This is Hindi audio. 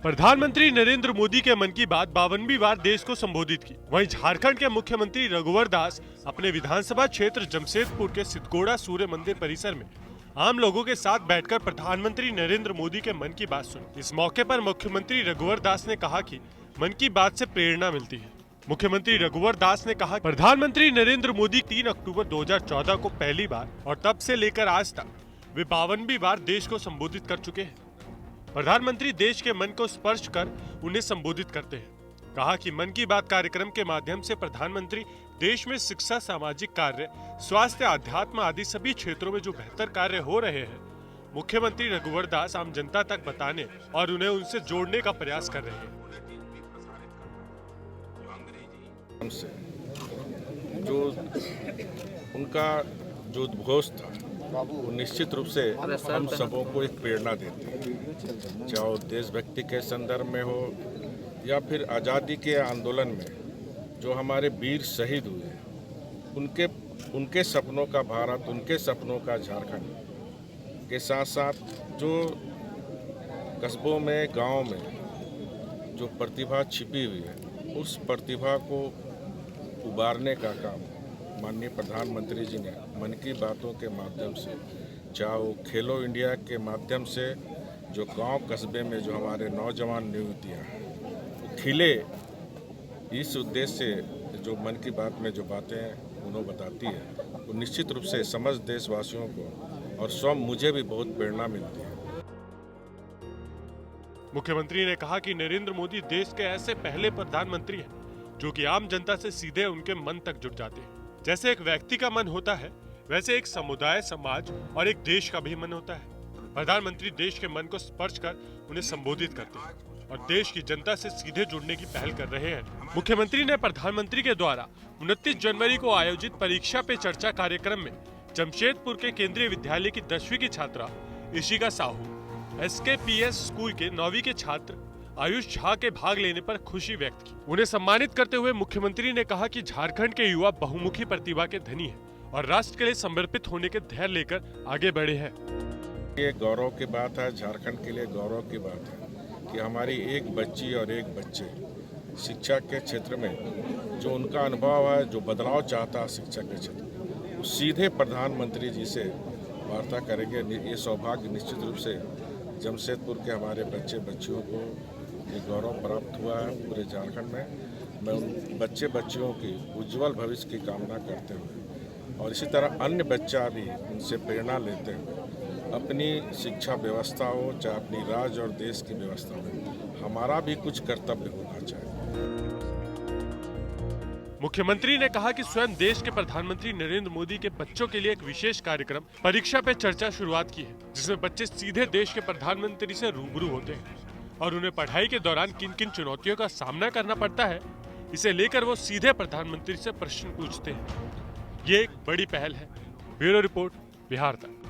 प्रधानमंत्री नरेंद्र मोदी के मन की बात 52वीं बार देश को संबोधित की। वहीं झारखंड के मुख्यमंत्री रघुवर दास अपने विधानसभा क्षेत्र जमशेदपुर के सिद्धगोड़ा सूर्य मंदिर परिसर में आम लोगों के साथ बैठकर प्रधानमंत्री नरेंद्र मोदी के मन की बात सुनी। इस मौके पर मुख्यमंत्री रघुवर दास ने कहा कि मन की बात से प्रेरणा मिलती है। मुख्यमंत्री रघुवर दास ने कहा, प्रधानमंत्री नरेंद्र मोदी 3 अक्टूबर 2014 को पहली बार और तब से लेकर आज तक वे 52वीं बार देश को संबोधित कर चुके हैं। प्रधानमंत्री देश के मन को स्पर्श कर उन्हें संबोधित करते हैं। कहा कि मन की बात कार्यक्रम के माध्यम से प्रधानमंत्री देश में शिक्षा, सामाजिक कार्य, स्वास्थ्य, अध्यात्म आदि सभी क्षेत्रों में जो बेहतर कार्य हो रहे हैं, मुख्यमंत्री रघुवर दास आम जनता तक बताने और उन्हें उनसे जोड़ने का प्रयास कर रहे हैं। जो उनका जो उद्घोष था वो निश्चित रूप से हम सबों को एक प्रेरणा देती है, चाहे वो देशभक्ति के संदर्भ में हो या फिर आज़ादी के आंदोलन में जो हमारे वीर शहीद हुए, उनके सपनों का भारत, उनके सपनों का झारखंड के साथ साथ जो कस्बों में, गांव में जो प्रतिभा छिपी हुई है, उस प्रतिभा को उबारने का काम माननीय प्रधानमंत्री जी ने मन की बातों के माध्यम से, चाहे वो खेलो इंडिया के माध्यम से जो गांव कस्बे में जो हमारे नौजवान नियुक्तियाँ हैं खिले, इस उद्देश्य से जो मन की बात में जो बातें उन्होंने बताती है, वो निश्चित रूप से समस्त देशवासियों को और स्वयं मुझे भी बहुत प्रेरणा मिलती है। मुख्यमंत्री ने कहा कि नरेंद्र मोदी देश के ऐसे पहले प्रधानमंत्री हैं जो कि आम जनता से सीधे उनके मन तक जुड़ जाते हैं। जैसे एक व्यक्ति का मन होता है, वैसे एक समुदाय, समाज और एक देश का भी मन होता है। प्रधानमंत्री देश के मन को स्पर्श कर उन्हें संबोधित करते हैं और देश की जनता से सीधे जुड़ने की पहल कर रहे हैं। मुख्यमंत्री ने प्रधानमंत्री के द्वारा 29 जनवरी को आयोजित परीक्षा पे चर्चा कार्यक्रम में जमशेदपुर के केंद्रीय विद्यालय की 10वीं की छात्रा इशिका साहू, SKPS स्कूल के 9वीं के छात्र आयुष झा के भाग लेने पर खुशी व्यक्त की। उन्हें सम्मानित करते हुए मुख्यमंत्री ने कहा कि झारखंड के युवा बहुमुखी प्रतिभा के धनी हैं और राष्ट्र के लिए समर्पित होने के धैर्य लेकर आगे बढ़े हैं। ये गौरव की बात है, झारखंड के लिए गौरव की बात है कि हमारी एक बच्ची और एक बच्चे शिक्षा के क्षेत्र में जो उनका अनुभव है, जो बदलाव चाहता है शिक्षा के क्षेत्र में, वो सीधे प्रधानमंत्री जी से वार्ता करेंगे। ये सौभाग्य निश्चित रूप से जमशेदपुर के हमारे बच्चे बच्चियों को ये गौरव प्राप्त हुआ है। पूरे झारखंड में मैं उन बच्चे बच्चियों की उज्जवल भविष्य की कामना करते हुए और इसी तरह अन्य बच्चा भी उनसे प्रेरणा लेते हुए अपनी शिक्षा व्यवस्था हो, चाहे अपनी राज्य और देश की व्यवस्था में हमारा भी कुछ कर्तव्य होना चाहिए। मुख्यमंत्री ने कहा कि स्वयं देश के प्रधानमंत्री नरेंद्र मोदी के बच्चों के लिए एक विशेष कार्यक्रम परीक्षा पे चर्चा शुरुआत की है, जिसमें बच्चे सीधे देश के प्रधानमंत्री से रूबरू होते हैं और उन्हें पढ़ाई के दौरान किन किन चुनौतियों का सामना करना पड़ता है, इसे लेकर वो सीधे प्रधानमंत्री से प्रश्न पूछते हैं। ये एक बड़ी पहल है। ब्यूरो रिपोर्ट, बिहार तक।